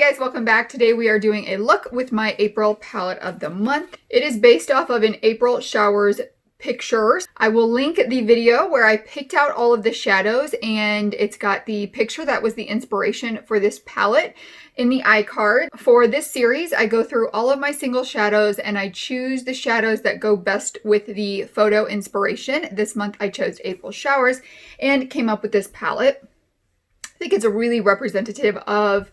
guys, welcome back. Today we are doing a look with my April palette of the month. It is based off of an April Showers pictures. I will link the video where I picked out all of the shadows, and it's got the picture that was the inspiration for this palette in the iCard. For this series, I go through all of my single shadows and I choose the shadows that go best with the photo inspiration. This month I chose April Showers and came up with this palette. I think it's a really representative of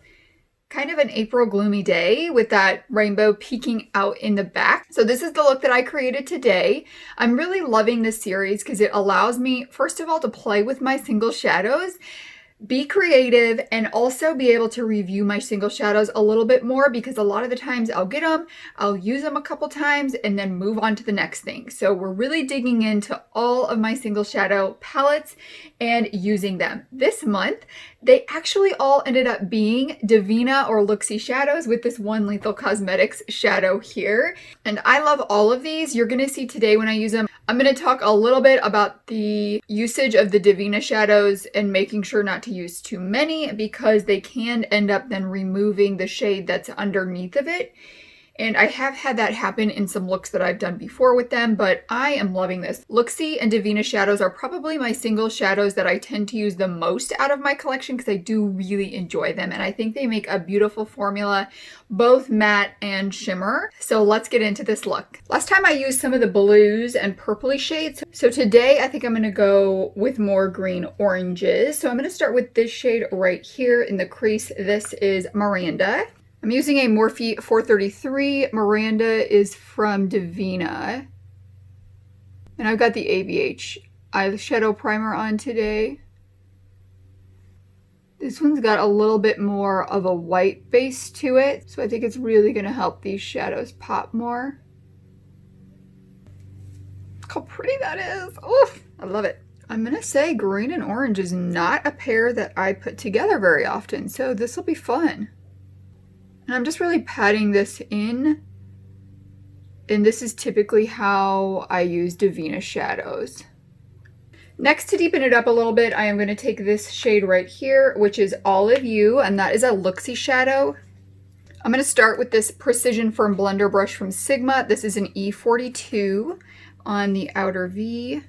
kind of an April gloomy day with that rainbow peeking out in the back. So this is the look that I created today. I'm really loving this series because it allows me, first of all, to play with my single shadows, be creative, and also be able to review my single shadows a little bit more, because a lot of the times I'll get them, I'll use them a couple times, and then move on to the next thing. So we're really digging into all of my single shadow palettes and using them. This month, they actually all ended up being Divina or Looksy shadows with this one Lethal Cosmetics shadow here. And I love all of these. You're gonna see today when I use them. I'm going to talk a little bit about the usage of the Divina shadows and making sure not to use too many, because they can end up then removing the shade that's underneath of it. And I have had that happen in some looks that I've done before with them, but I am loving this. Looksy and Divina shadows are probably my single shadows that I tend to use the most out of my collection, because I do really enjoy them. And I think they make a beautiful formula, both matte and shimmer. So let's get into this look. Last time I used some of the blues and purpley shades. So today I think I'm going to go with more green oranges. So I'm going to start with this shade right here in the crease. This is Miranda. I'm using a Morphe 433. Miranda is from Divina. And I've got the ABH eyeshadow primer on today. This one's got a little bit more of a white base to it, so I think it's really going to help these shadows pop more. Look how pretty that is. Oh, I love it. I'm going to say green and orange is not a pair that I put together very often, so this will be fun. And I'm just really patting this in. And this is typically how I use Divina shadows. Next, to deepen it up a little bit, I am going to take this shade right here, which is Olive You, and that is a Looksy shadow. I'm going to start with this Precision Firm Blender brush from Sigma. This is an E42 on the outer V.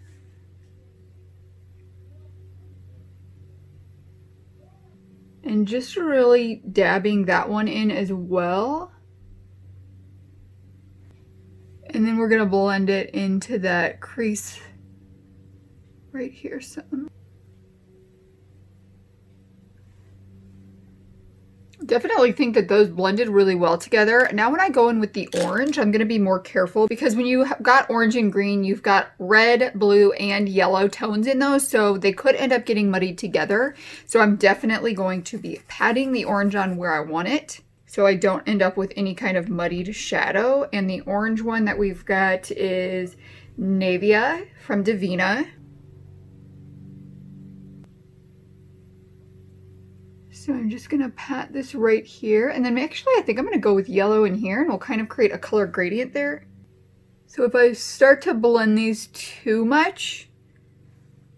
And just really dabbing that one in as well. And then we're going to blend it into that crease right here some. Definitely think that those blended really well together. Now when I go in with the orange, I'm going to be more careful, because when you have got orange and green, you've got red, blue, and yellow tones in those, so they could end up getting muddied together. So I'm definitely going to be patting the orange on where I want it, so I don't end up with any kind of muddied shadow. And the orange one that we've got is Navia from Divina. So I'm just going to pat this right here, and then actually I think I'm going to go with yellow in here, and we'll kind of create a color gradient there. So if I start to blend these too much,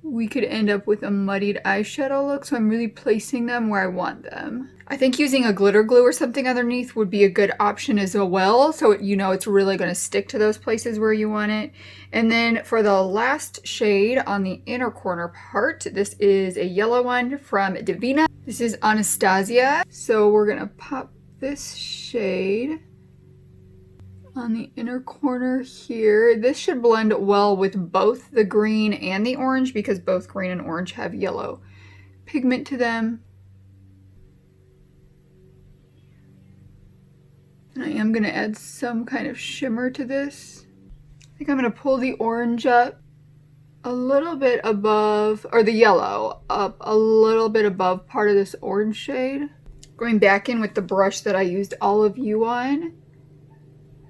we could end up with a muddied eyeshadow look, so I'm really placing them where I want them. I think using a glitter glue or something underneath would be a good option as well, so you know it's really going to stick to those places where you want it. And then for the last shade on the inner corner part, this is a yellow one from Divina. This is Anastasia. So we're going to pop this shade on the inner corner here. This should blend well with both the green and the orange, because both green and orange have yellow pigment to them. And I am going to add some kind of shimmer to this. I think I'm going to pull the orange up a little bit above, or the yellow up a little bit above part of this orange shade. Going back in with the brush that I used Olive You on,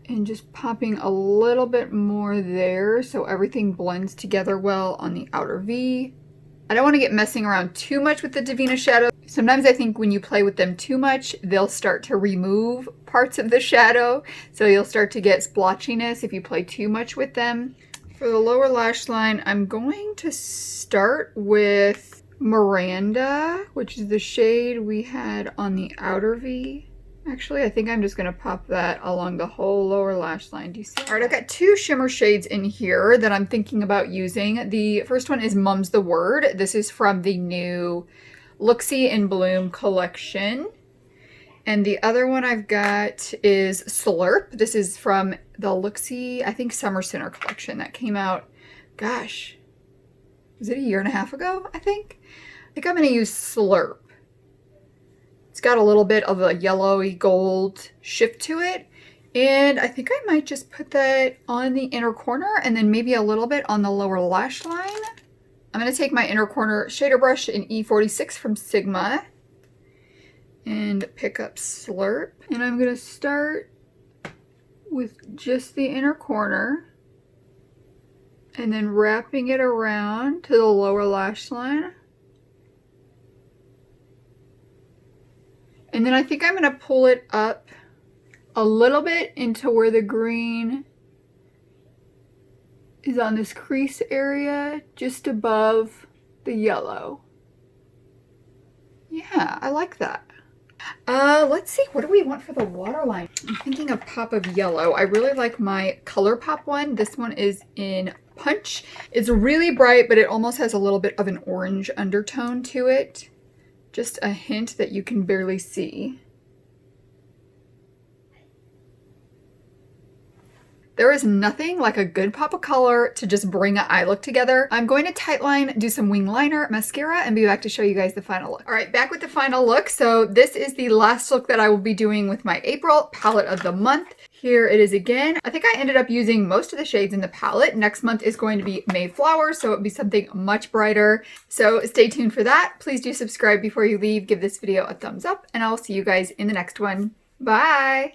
and just popping a little bit more there so everything blends together well on the outer V. I don't want to get messing around too much with the Divina shadow. Sometimes I think when you play with them too much, they'll start to remove parts of the shadow. So you'll start to get splotchiness if you play too much with them. For the lower lash line, I'm going to start with Miranda, which is the shade we had on the outer V. Actually, I think I'm just going to pop that along the whole lower lash line. Do you see? All right, I've got two shimmer shades in here that I'm thinking about using. The first one is Mum's the Word. This is from the new Looksy in Bloom collection. And the other one I've got is Slurp. This is from the Looksy, I think, Summer Center collection that came out, gosh, was it a year and a half ago, I think? I think I'm going to use Slurp. It's got a little bit of a yellowy gold shift to it. And I think I might just put that on the inner corner and then maybe a little bit on the lower lash line. I'm going to take my inner corner shader brush in E46 from Sigma and pick up Slurp. And I'm going to start with just the inner corner and then wrapping it around to the lower lash line. And then I think I'm going to pull it up a little bit into where the green is on this crease area, just above the yellow. Yeah, I like that. Let's see, what do we want for the waterline? I'm thinking a pop of yellow. I really like my ColourPop one. This one is in Punch. It's really bright, but it almost has a little bit of an orange undertone to it. Just a hint that you can barely see. There is nothing like a good pop of color to just bring an eye look together. I'm going to tightline, do some wing liner, mascara, and be back to show you guys the final look. All right, back with the final look. So this is the last look that I will be doing with my April palette of the month. Here it is again. I think I ended up using most of the shades in the palette. Next month is going to be Mayflower, so it'll be something much brighter. So stay tuned for that. Please do subscribe before you leave. Give this video a thumbs up, and I'll see you guys in the next one. Bye!